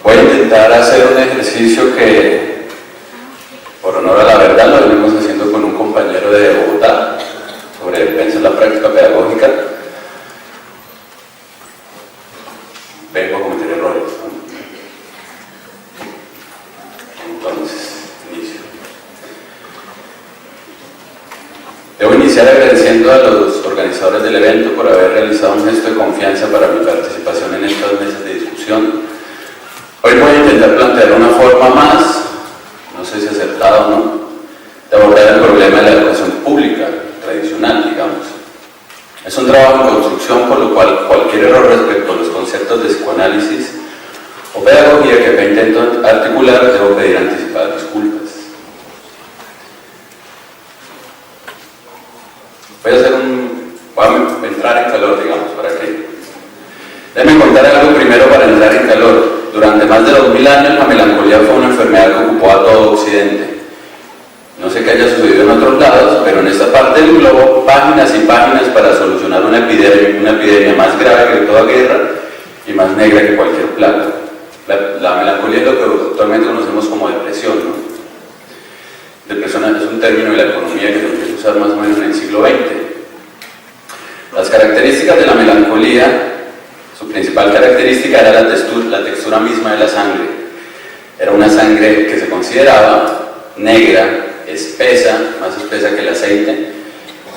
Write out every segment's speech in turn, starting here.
Voy a intentar hacer un ejercicio que, por honor a la verdad, lo venimos haciendo con un compañero de Bogotá sobre pensar la práctica pedagógica. Vengo a cometer errores, ¿no? Entonces, inicio. Debo iniciar agradeciendo a los organizadores del evento por haber realizado un gesto de confianza para mi participación en estas mesas de discusión. Hoy voy a intentar plantear una forma más, no sé si acertada o no, de abordar el problema de la educación pública, tradicional, digamos. Es un trabajo en construcción, por lo cual cualquier error respecto a los conceptos de psicoanálisis o pedagogía que me intento articular, debo pedir anticipadas disculpas. Voy a entrar en calor, digamos, para que... Déjenme contar algo primero para entrar en calor. Durante más de 2000 años la melancolía fue una enfermedad que ocupó a todo Occidente. No sé qué haya sucedido en otros lados, pero en esta parte del globo, páginas y páginas para solucionar una epidemia más grave que toda guerra y más negra que cualquier plaga. La melancolía es lo que actualmente conocemos como depresión, ¿no? Depresión es un término de la economía que se empieza a usar más o menos en el siglo XX. Las características de la melancolía, su principal característica era la textura misma de la sangre. Era una sangre que se consideraba negra, espesa, más espesa que el aceite,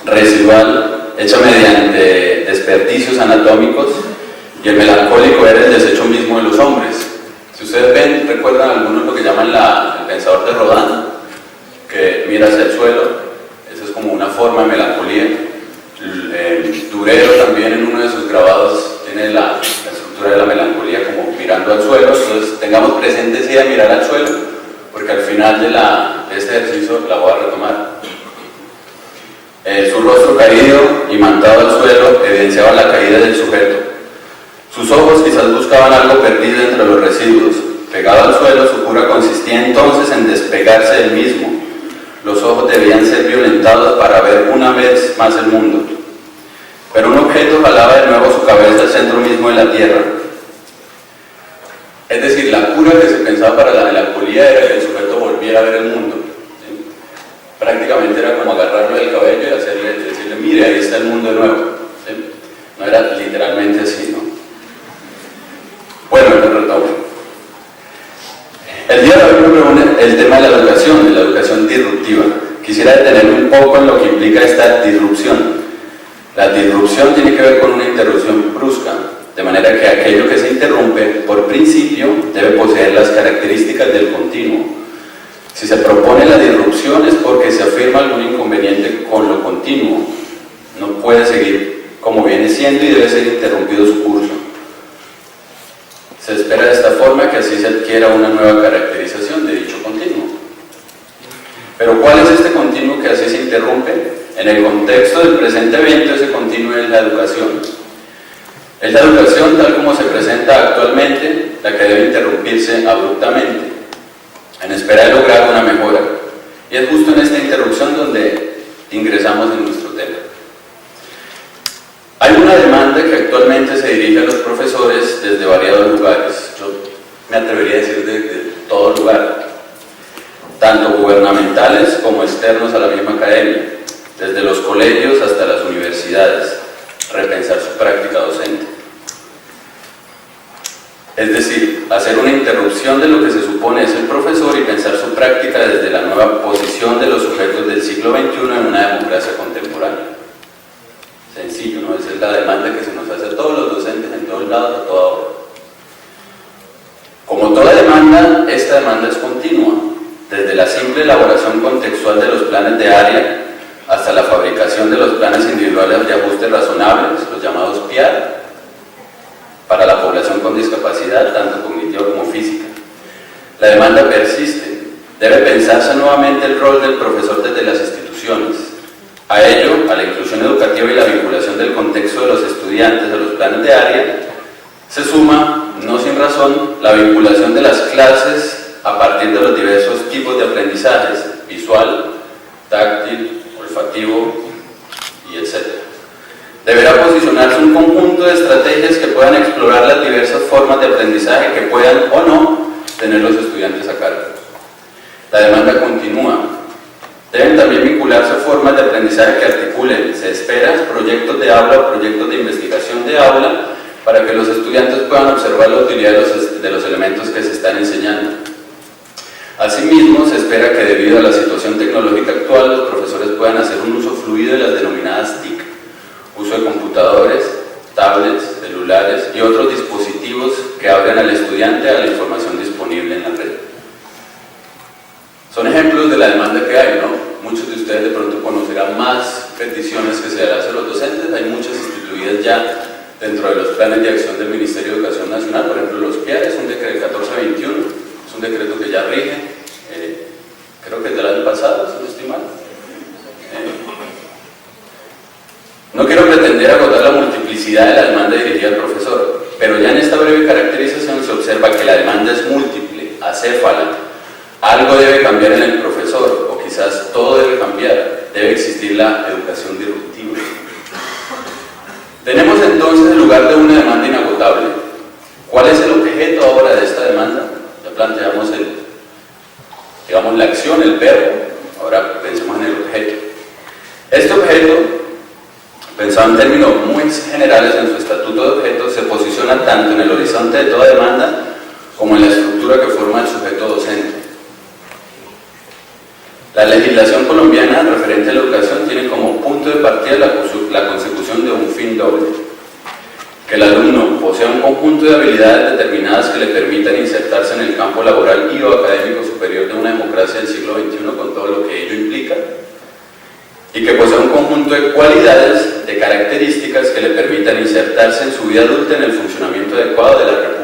residual, hecha mediante desperdicios anatómicos, y el melancólico era el desecho mismo de los hombres. Si ustedes ven, recuerdan algunos lo que llaman el pensador de Rodin, que mira hacia el suelo, esa es como una forma de melancolía. Durero también en uno de sus grabados tiene la estructura de la melancolía como mirando al suelo. Entonces tengamos presente esa idea de mirar al suelo, porque al final de este ejercicio la voy a retomar. Su rostro caído y mantado al suelo evidenciaba la caída del sujeto. Sus ojos quizás buscaban algo perdido entre los residuos. Pegado al suelo, su cura consistía entonces en despegarse del mismo. Los ojos debían ser violentados para ver una vez más el mundo. Pero un objeto jalaba de nuevo su cabeza al centro mismo de la tierra. Es decir, la cura que se pensaba para la melancolía era que el sujeto volviera a ver el mundo, ¿sí? Prácticamente era como agarrarlo del cabello y decirle, mire, ahí está el mundo de nuevo, ¿sí? No era literalmente así, ¿no? Bueno, el retomo. El día de hoy me propone el tema de la educación disruptiva. Quisiera detenerme un poco en lo que implica esta disrupción. La disrupción tiene que ver con una interrupción brusca, de manera que aquello que se interrumpe, por principio, debe poseer las características del continuo. Si se propone la disrupción es porque se afirma algún inconveniente con lo continuo. No puede seguir como viene siendo y debe ser interrumpido su curso. Se espera de esta forma que así se adquiera una nueva caracterización de dicho continuo. Pero ¿cuál es este continuo que así se interrumpe? En el contexto del presente evento, ese continuo es la educación. Es la educación tal como se presenta actualmente la que debe interrumpirse abruptamente, en espera de lograr una mejora. Y es justo en esta interrupción donde ingresamos en nuestro tema. Hay una demanda que actualmente se dirige a los profesores desde variados lugares. Yo me atrevería a decir de todo lugar, tanto gubernamentales como externos a la misma academia, desde los colegios hasta las universidades, repensar su práctica docente. Es decir, hacer una interrupción de lo que se supone es el profesor y pensar su práctica desde la nueva posición de los sujetos del siglo XXI en una democracia contemporánea. Sencillo, ¿no? Esa es la demanda que se nos hace a todos los docentes en todos lados, a toda hora. Como toda demanda, esta demanda es continua, desde la simple elaboración contextual de los planes de área hasta la fabricación de los planes individuales de ajuste razonables, los llamados PIAR, para la población con discapacidad, tanto cognitiva como física. La demanda persiste. Debe pensarse nuevamente el rol del profesor desde las instituciones. A ello, a la inclusión educativa y la vinculación del contexto de los estudiantes a los planes de área, se suma, no sin razón, la vinculación de las clases a partir de los diversos tipos de aprendizajes, visual, táctil, olfativo y etc. Deberá posicionarse un conjunto de estrategias que puedan explorar las diversas formas de aprendizaje que puedan o no tener los estudiantes a cargo. La demanda continúa. Deben también vincularse formas de aprendizaje que articulen, se espera, proyectos de aula o proyectos de investigación de aula para que los estudiantes puedan observar la utilidad de los elementos que se están enseñando. Asimismo, se espera que debido a la situación tecnológica actual, los profesores puedan hacer un uso fluido de las denominadas TIC, uso de computadores, tablets, celulares y otros dispositivos que abran al estudiante a la información disponible en la red. Son ejemplos de la demanda que hay, ¿no? Muchos de ustedes de pronto conocerán más peticiones que se hacen a los docentes, hay muchas instituidas ya dentro de los planes de acción del Ministerio de Educación Nacional, por ejemplo los PIAR, es un decreto 1421, es un decreto que ya rige, creo que es del año pasado, si no estoy mal. No quiero pretender agotar la multiplicidad de la demanda dirigida al profesor, pero ya en esta breve caracterización se observa que la demanda es múltiple, acéfala. Algo debe cambiar en el profesor, o quizás todo debe cambiar, debe existir la educación disruptiva. Tenemos entonces el lugar de una demanda inagotable. ¿Cuál es el objeto ahora de esta demanda? Ya planteamos la acción, el verbo, ahora pensemos en el objeto. Este objeto, pensado en términos muy generales en su estatuto de objeto, se posiciona tanto en el horizonte de toda demanda como en la estructura que forma el sujeto docente. La legislación colombiana referente a la educación tiene como punto de partida la consecución de un fin doble: que el alumno posea un conjunto de habilidades determinadas que le permitan insertarse en el campo laboral y o académico superior de una democracia del siglo XXI con todo lo que ello implica, y que posea un conjunto de cualidades, de características que le permitan insertarse en su vida adulta en el funcionamiento adecuado de la República.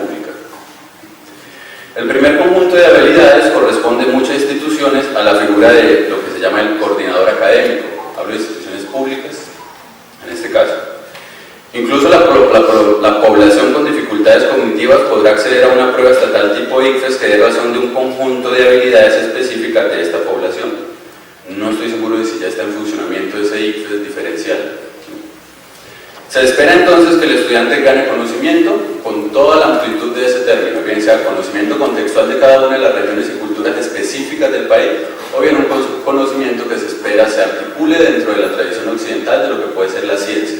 El primer conjunto de habilidades corresponde en muchas instituciones a la figura de lo que se llama el coordinador académico. Hablo de instituciones públicas, en este caso. Incluso la población con dificultades cognitivas podrá acceder a una prueba estatal tipo ICFES que dé razón de un conjunto de habilidades específicas de esta población. No estoy seguro de si ya está en funcionamiento ese ICFES diferencial. Se espera entonces que el estudiante gane conocimiento con toda la amplitud de ese término, bien sea conocimiento contextual de cada una de las regiones y culturas específicas del país, o bien un conocimiento que se espera se articule dentro de la tradición occidental de lo que puede ser la ciencia.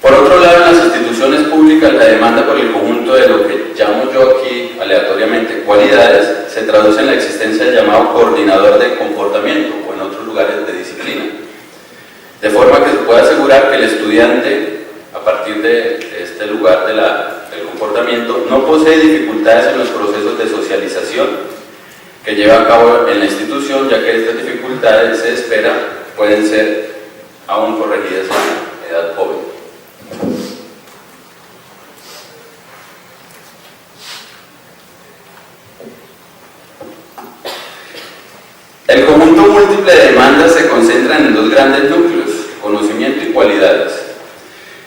Por otro lado, en las instituciones públicas, la demanda por el conjunto de lo que llamo yo aquí aleatoriamente cualidades se traduce en la existencia del llamado coordinador de comportamiento, o en otros lugares de disciplina. De forma que se pueda asegurar que el estudiante, a partir de este lugar del comportamiento, no posee dificultades en los procesos de socialización que lleva a cabo en la institución, ya que estas dificultades, se espera, pueden ser aún corregidas en edad joven. El conjunto múltiple de demandas se concentran en dos grandes núcleos: conocimiento y cualidades.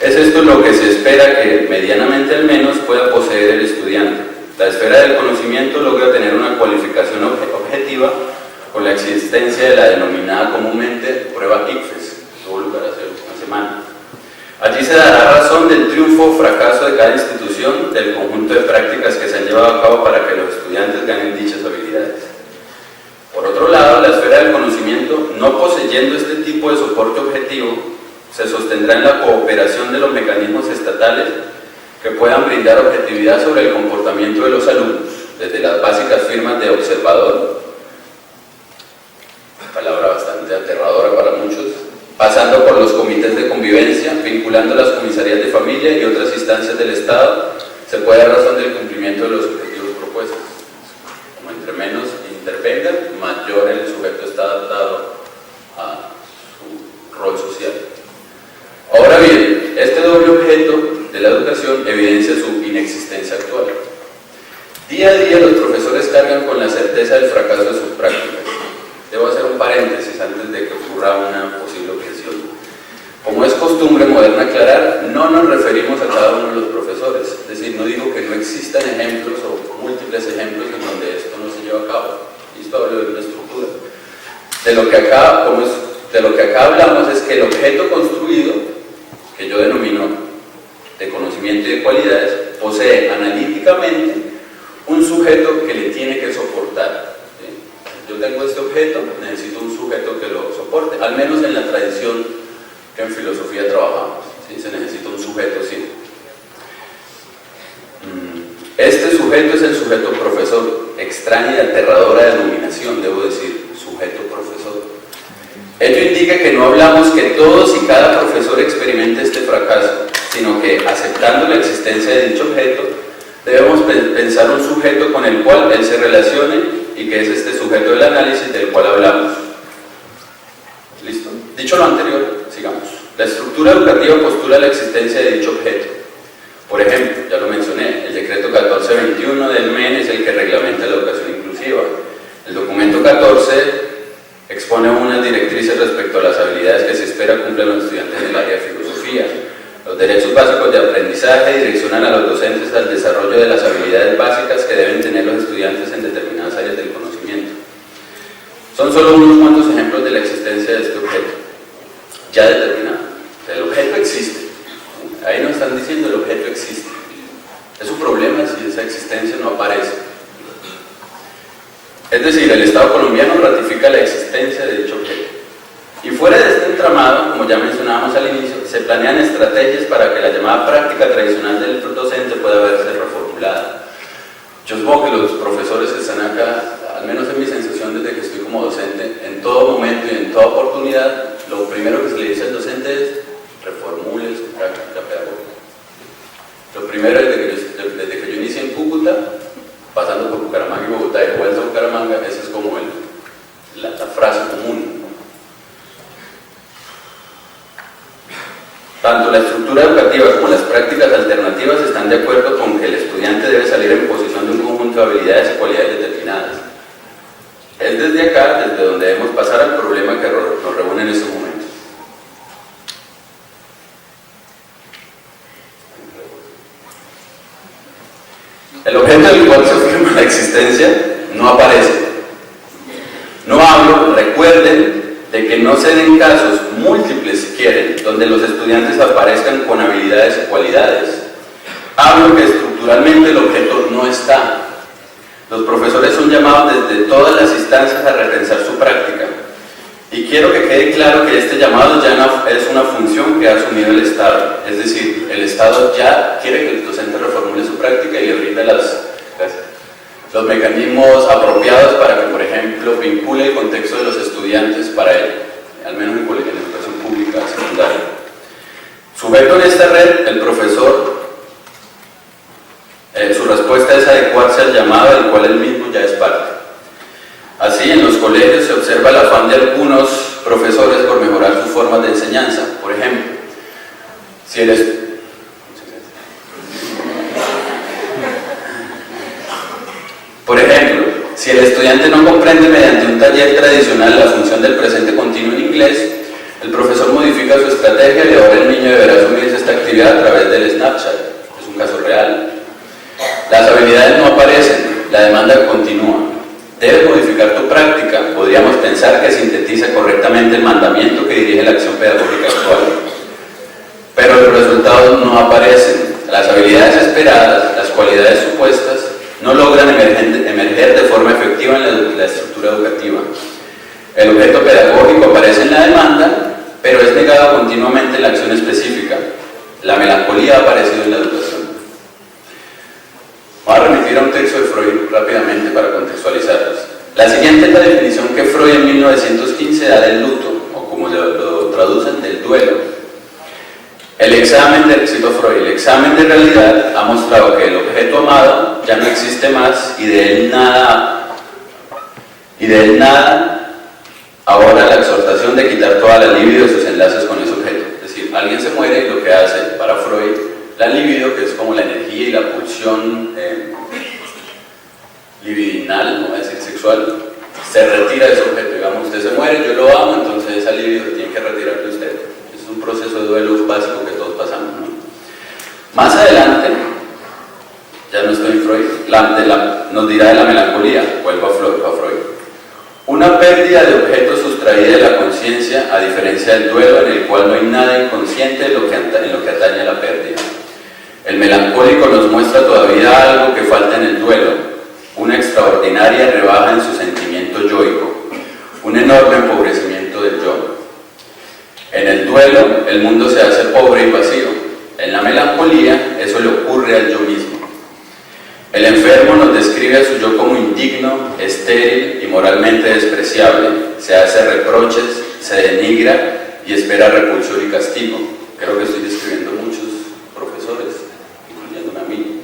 Es esto lo que se espera que, medianamente al menos, pueda poseer el estudiante. La esfera del conocimiento logra tener una cualificación objetiva con la existencia de la denominada comúnmente prueba ICFES, tuvo lugar hace una semana. Allí se dará razón del triunfo o fracaso de cada institución, del conjunto de prácticas que se han llevado a cabo para que los estudiantes ganen dichas habilidades. Por otro lado, la esfera del conocimiento, no poseyendo este tipo de soporte objetivo, se sostendrá en la cooperación de los mecanismos estatales que puedan brindar objetividad sobre el comportamiento de los alumnos, desde las básicas firmas de observador, palabra bastante aterradora para muchos, pasando por los comités de convivencia, vinculando las comisarías de familia y otras instancias del Estado, se puede dar razón del cumplimiento de los objetivos propuestos. Como entre menos intervengan, mayor el sujeto está adaptado a su rol social. Ahora bien, este doble objeto de la educación evidencia su inexistencia actual. Día a día los profesores cargan con la certeza del fracaso de sus prácticas. Debo hacer un paréntesis antes de que ocurra una posible objeción. Como es costumbre moderna aclarar, no nos referimos a cada uno de los profesores. Es decir, no digo que no existan ejemplos o múltiples ejemplos en donde esto no se lleva a cabo. Y esto hablo de una estructura. De lo que acá hablamos es que el objeto construido de cualidades, posee analíticamente un sujeto que le tiene que soportar. ¿Sí? Yo tengo este objeto, necesito un sujeto que lo soporte, al menos en la tradición que en filosofía trabajamos. ¿Sí? Se necesita un sujeto, sí. Este sujeto es el sujeto profesor, extraña y aterradora denominación, debo decir, sujeto profesor. Ello indica que no hablamos que todos y cada profesor experimente este fracaso, sino que, aceptando la existencia de dicho objeto, debemos pensar un sujeto con el cual él se relacione y que es este sujeto del análisis del cual hablamos. ¿Listo? Dicho lo anterior, sigamos. La estructura educativa postula la existencia de dicho objeto. Por ejemplo, ya lo mencioné, el decreto 1421 del MEN es el que reglamenta la educación inclusiva. El documento 14 expone unas directrices respecto a las habilidades que se espera cumplan los estudiantes en el área de filosofía. Los derechos básicos de aprendizaje direccionan a los docentes al desarrollo de las habilidades básicas que deben tener los estudiantes en determinadas áreas del conocimiento. Son solo unos cuantos ejemplos de la existencia de este objeto, ya determinado. El objeto existe. Ahí nos están diciendo el objeto existe. Es un problema si esa existencia no aparece. Es decir, el Estado colombiano ratifica la existencia de dicho objeto. Y fuera de este entramado, como ya mencionábamos al inicio, se planean estrategias para que la llamada práctica tradicional del docente pueda verse reformulada. Yo supongo que los profesores que están acá, al menos en mi sensación desde que estoy como docente, en todo momento y en toda oportunidad, lo primero que se le dice al docente es reformule su práctica pedagógica. Lo primero desde que yo inicié en Cúcuta, pasando por Bucaramanga y Bogotá y de vuelta a Bucaramanga, esa es como la frase común. Tanto la estructura educativa como las prácticas alternativas están de acuerdo con que el estudiante debe salir en posición de un conjunto de habilidades y cualidades determinadas. Es desde acá, desde donde debemos pasar al problema que nos reúne en estos momentos. El objeto del cual se afirma la existencia no aparece. No hablo, recuerden, de que no se den casos múltiples si quieren, donde los estudiantes aparezcan con habilidades y cualidades. Hablo que estructuralmente el objeto no está. Los profesores son llamados desde todas las instancias a repensar su práctica. Y quiero que quede claro que este llamado ya no es una función que ha asumido el Estado. Es decir, el Estado ya quiere que el docente reformule su práctica y le brinda los mecanismos apropiados para que, por ejemplo, vincule el contexto de los estudiantes para ello, al menos en educación pública secundaria. Sujeto en esta red, el profesor, su respuesta es adecuarse al llamado del cual él mismo ya es parte. Así, en los colegios se observa el afán de algunos profesores por mejorar sus formas de enseñanza. Por ejemplo, si el estudiante no comprende mediante un taller tradicional la función del presente continuo en inglés, el profesor modifica su estrategia y ahora el niño deberá asumirse esta actividad a través del Snapchat. Es un caso real. Las habilidades no aparecen, la demanda continúa. Debes modificar tu práctica. Podríamos pensar que sintetiza correctamente el mandamiento que dirige la acción pedagógica actual. Pero los resultados no aparecen. Las habilidades esperadas, las cualidades supuestas, no logran emerger de forma efectiva en la estructura educativa. El objeto pedagógico aparece en la demanda, pero es negado continuamente en la acción específica. La melancolía ha aparecido en la educación. Voy a remitir a un texto de Freud rápidamente para contextualizarlos. La siguiente es la definición que Freud en 1915 da del luto, o como lo traducen, del duelo. Cito Freud, el examen de realidad ha mostrado que el objeto amado ya no existe más y de él nada, ahora la exhortación de quitar toda la libido de sus enlaces con ese objeto. Es decir, alguien se muere y lo que hace para Freud, la libido, que es como la energía y la pulsión libidinal, no voy a decir sexual, se retira de ese objeto. Digamos, usted se muere, yo lo amo, entonces esa libido tiene que retirar de usted. Es un proceso de duelo básico que todos pasamos, ¿no? Más adelante, ya no estoy en Freud, nos dirá de la melancolía, vuelvo a Freud. Una pérdida de objeto sustraída de la conciencia, a diferencia del duelo en el cual no hay nada inconsciente en lo que atañe a la pérdida. El melancólico nos muestra todavía algo que falta en el duelo, una extraordinaria rebaja en su sentimiento yoico, un enorme empobrecimiento del yo. En el duelo, el mundo se hace pobre y vacío. En la melancolía, eso le ocurre al yo mismo. El enfermo nos describe a su yo como indigno, estéril y moralmente despreciable. Se hace reproches, se denigra y espera repulsión y castigo. Creo que estoy describiendo muchos profesores, incluyéndome a mí.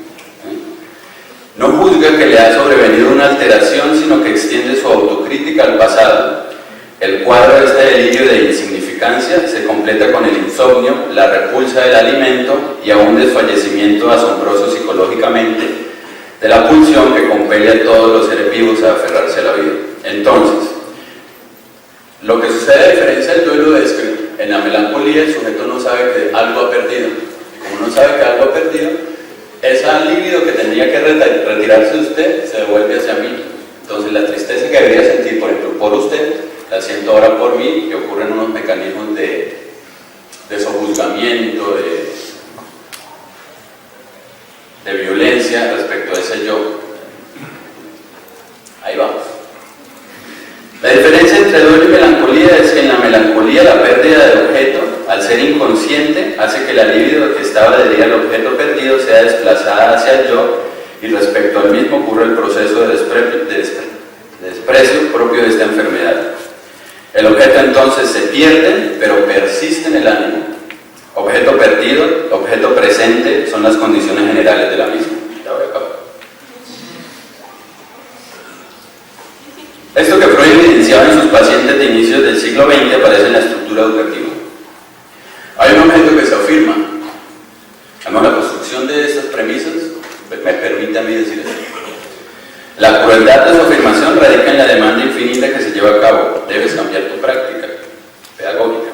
No juzga que le ha sobrevenido una alteración, sino que extiende su autocrítica al pasado. El cuadro de este delirio de insignificancia se completa con el insomnio, la repulsa del alimento y aún desfallecimiento asombroso psicológicamente de la pulsión que compele a todos los seres vivos a aferrarse a la vida. Entonces, lo que sucede a diferencia del duelo es que en la melancolía el sujeto no sabe que algo ha perdido. Y como no sabe que algo ha perdido, ese libido que tendría que retirarse de usted se devuelve hacia mí. Entonces la tristeza que debería sentir, por ejemplo, por usted, la siento ahora por mí, y ocurren unos mecanismos de sojuzgamiento, de violencia respecto a ese yo. Ahí vamos. La diferencia entre duelo y melancolía es que en la melancolía la pérdida del objeto, al ser inconsciente, hace que la libido que estaba adherida al objeto perdido sea desplazada hacia el yo, y respecto al mismo ocurre el proceso de desprecio propio de esta enfermedad. El objeto entonces se pierde, pero persiste en el ánimo. Objeto perdido, objeto presente son las condiciones generales de la misma. Ya voy a acabar. Esto que Freud evidenciaba en sus pacientes de inicios del siglo XX aparece en la estructura educativa. Hay un objeto que se afirma. Además, la construcción de estas premisas me permite a mí decir esto. La crueldad de su afirmación radica en la demanda infinita que se lleva a cabo. Debes cambiar tu práctica pedagógica.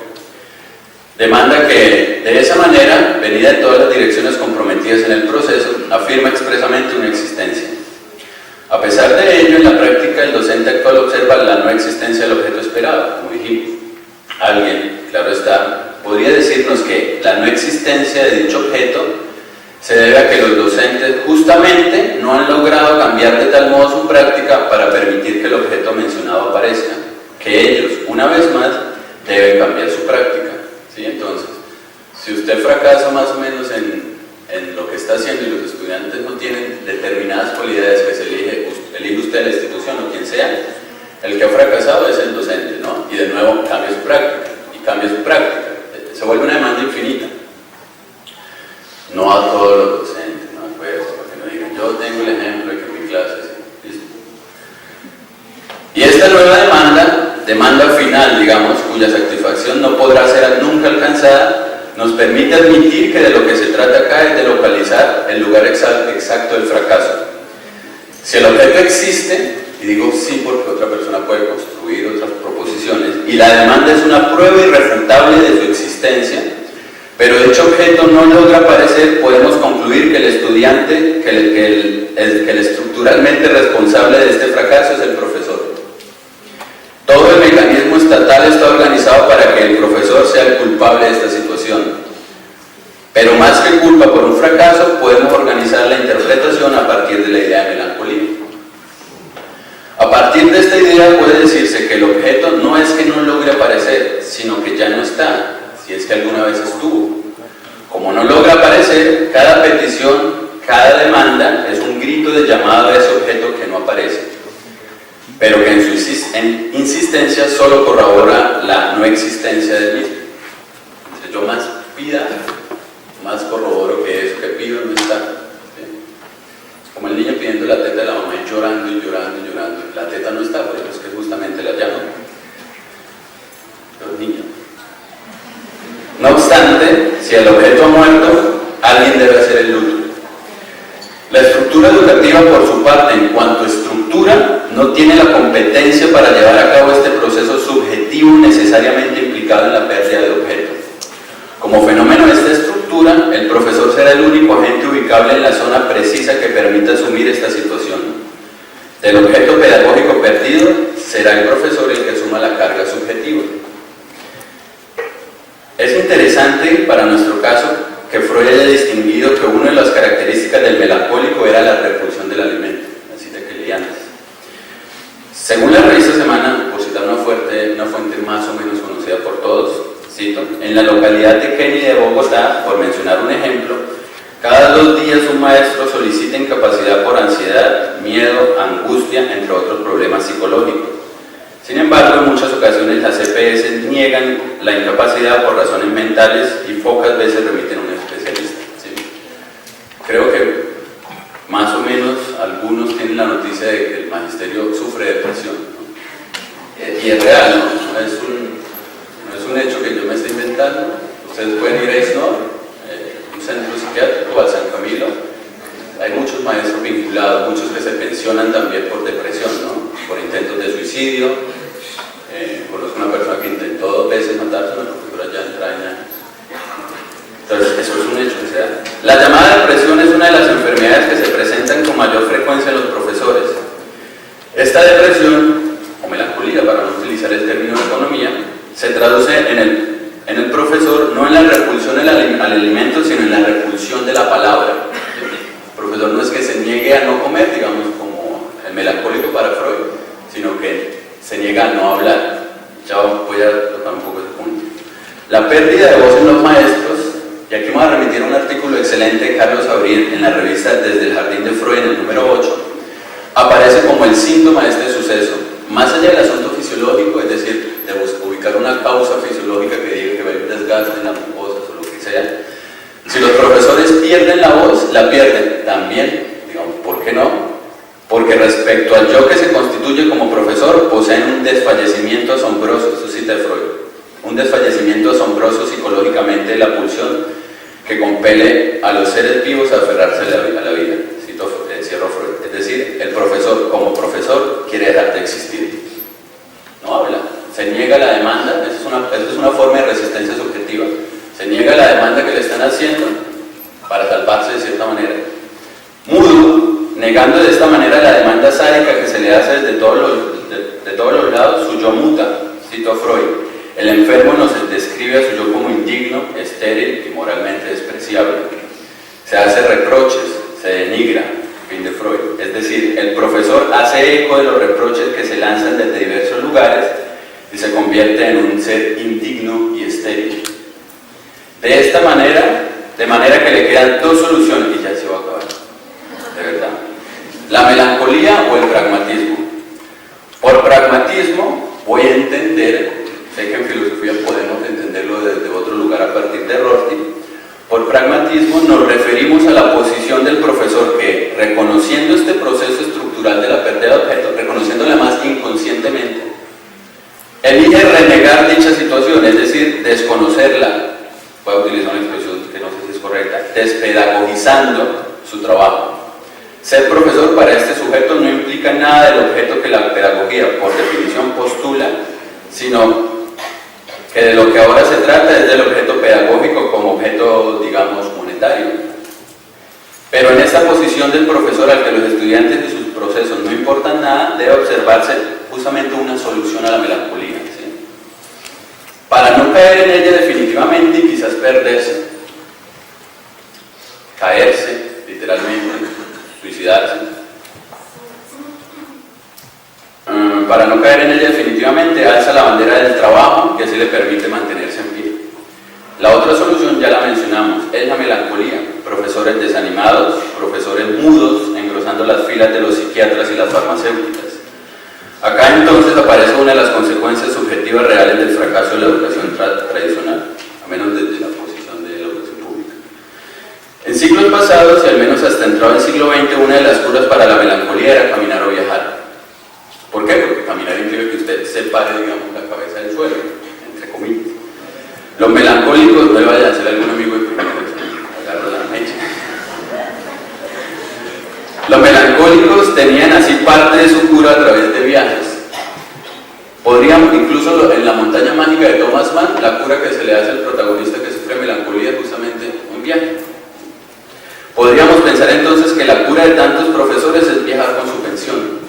Demanda que, de esa manera, venida de todas las direcciones comprometidas en el proceso, afirma expresamente una existencia. A pesar de ello, en la práctica el docente actual observa la no existencia del objeto esperado, como dijimos. Alguien, claro está, podría decirnos que la no existencia de dicho objeto se debe a que los docentes justamente no han logrado cambiar de tal modo su práctica para permitir que el objeto mencionado aparezca, que ellos, una vez más, deben cambiar su práctica. ¿Sí? Entonces, si usted fracasa más o menos en lo que está haciendo y los estudiantes no tienen determinadas cualidades que se elige usted la institución o quien sea, el que ha fracasado es el docente, ¿no? Y de nuevo cambia su práctica, y cambia su práctica. Se vuelve una demanda infinita. No a todos los docentes, no a todos, para que no digan, yo tengo el ejemplo de que en mi clase es ¿listo? Y esta nueva demanda final, digamos, cuya satisfacción no podrá ser nunca alcanzada, nos permite admitir que de lo que se trata acá es de localizar el lugar exacto del fracaso. Si el objeto existe, y digo sí porque otra persona puede construir otras proposiciones, y la demanda es una prueba irrefutable de su existencia, pero dicho objeto no logra aparecer, podemos concluir que el estudiante, que el estructuralmente responsable de este fracaso es el profesor. Todo el mecanismo estatal está organizado para que el profesor sea el culpable de esta situación. Pero más que culpa por un fracaso, podemos organizar la interpretación a partir de la idea de melancolía. A partir de esta idea puede decirse que el objeto no es que no logre aparecer, sino que ya no está, si es que alguna vez estuvo. Como no logra aparecer, cada petición, cada demanda es un grito de llamado a ese objeto que no aparece, pero que en su insistencia solo corrobora la no existencia del mismo. Entonces yo más pida, más corroboro que eso que pido no está. ¿Sí? Como el niño pidiendo la teta de la mamá y llorando y llorando y llorando. La teta no está, por eso es que justamente la llaman. Los niños. No obstante, si el objeto ha muerto, alguien debe hacer el luto. La estructura educativa, por su parte, en cuanto a estructura, no tiene la competencia para llevar a cabo este proceso subjetivo necesariamente implicado en la pérdida del objeto. Como fenómeno de esta estructura, el profesor será el único agente ubicable en la zona precisa que permita asumir esta situación. Del objeto pedagógico perdido, será el profesor el que asuma la carga subjetiva. Es interesante para nuestro caso que Freud haya distinguido que una de las características del melancólico era la repulsión del alimento, la cita que leí antes. Según la revista Semana, por citar una fuente más o menos conocida por todos, cito, en la localidad de Kennedy de Bogotá, por mencionar un ejemplo, cada 2 días un maestro solicita incapacidad por ansiedad, miedo, angustia, entre otros problemas psicológicos. Sin embargo, en muchas ocasiones las EPS niegan la incapacidad por razones mentales y pocas veces remiten a un especialista. ¿Sí? Creo que más o menos algunos tienen la noticia de que el magisterio sufre depresión, ¿no? Y es real, no es un hecho que yo me estoy inventando. Ustedes pueden ir a ISNOR, un centro psiquiátrico, al San Camilo. Hay muchos maestros vinculados, muchos que se pensionan también por depresión, ¿no? Por intentos de suicidio. Conozco una persona que intentó 2 veces matarse, una profesora ya entraña. Entonces, eso es un hecho. O sea, la llamada depresión es una de las enfermedades que se presentan con mayor frecuencia en los profesores. Esta depresión, o melancolía, para no utilizar el término de economía, se traduce en el profesor no en la repulsión al alimento, sino en la repulsión de la palabra. El profesor no es que se niegue a no comer, digamos, como el melancólico para Freud, sino que se niega a no hablar. Ya voy a tocar un poco ese punto. La pérdida de voz en los maestros, y aquí me voy a remitir a un artículo excelente de Carlos Abril en la revista Desde el Jardín de Freud, en el número 8, aparece como el síntoma de este suceso. Más allá del asunto fisiológico, es decir, de ubicar una causa fisiológica que diga que va a haber un desgaste en las mucosas o lo que sea, si los profesores pierden la voz, la pierden también, digamos, ¿por qué no? Porque respecto al yo que se constituye como profesor, poseen un desfallecimiento asombroso, eso cita de Freud, un desfallecimiento asombroso psicológicamente de la pulsión que compele a los seres vivos a aferrarse a la vida, cierro Freud. Es decir, el profesor como profesor quiere dejar de existir. No habla, se niega la demanda, eso es una forma de resistencia subjetiva, se niega la demanda que le están haciendo para salvarse de cierta manera. Mudo, negando de esta manera la demanda sádica que se le hace de todos los lados, su yo muta, cito a Freud. El enfermo nos describe a su yo como indigno, estéril y moralmente despreciable. Se hace reproches, se denigra, fin de Freud. Es decir, el profesor hace eco de los reproches que se lanzan desde diversos lugares y se convierte en un ser indigno y estéril. De manera que le quedan 2 soluciones y ya se va a acabar. De verdad. La melancolía o el pragmatismo. Por pragmatismo voy a entender, sé que en filosofía podemos entenderlo desde otro lugar a partir de Rorty, por pragmatismo nos referimos a la posición del profesor que, reconociendo este proceso estructural de la pérdida de objeto, reconociéndola más inconscientemente, elige renegar dicha situación, es decir, desconocerla. Voy a utilizar una expresión que no sé si es correcta, despedagogizando su trabajo. Ser profesor para este sujeto no implica nada del objeto que la pedagogía, por definición, postula, sino que de lo que ahora se trata es del objeto pedagógico como objeto, digamos, monetario. Pero en esta posición del profesor al que los estudiantes y sus procesos no importan nada, debe observarse justamente una solución a la melancolía, ¿sí? Para no caer en ella definitivamente y quizás perderse, caerse, literalmente, suicidarse. Para no caer en ella definitivamente, alza la bandera del trabajo, que así le permite mantenerse en pie. La otra solución ya la mencionamos, es la melancolía. Profesores desanimados, profesores mudos, engrosando las filas de los psiquiatras y las farmacéuticas. Acá entonces aparece una de las consecuencias subjetivas reales del fracaso de la educación tradicional, a menos desde la posición de la educación pública. En siglos pasados, y al menos hasta entrado el siglo XX, una de las curas para la melancolía era caminar o viajar. ¿Por qué? Porque caminar implica que usted separe, digamos, la cabeza del suelo, entre comillas. Los melancólicos, no le vaya a hacer algún amigo de primera vez, agarro la mecha. Los melancólicos tenían así parte de su cura a través de viajes. Podríamos, incluso en la montaña mágica de Thomas Mann, la cura que se le hace al protagonista que sufre melancolía es justamente un viaje. Podríamos pensar entonces que la cura de tantos profesores es viajar con su pensión.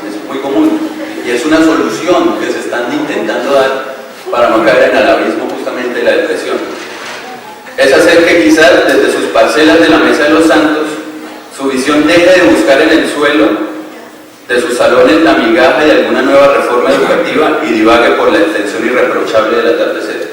Es muy común y es una solución que se están intentando dar para no caer en el abismo justamente de la depresión. Es hacer que que quizás desde sus parcelas de la Mesa de los Santos, su visión deje de buscar en el suelo de sus salones la migaja y alguna nueva reforma educativa y divague por la extensión irreprochable del atardecer.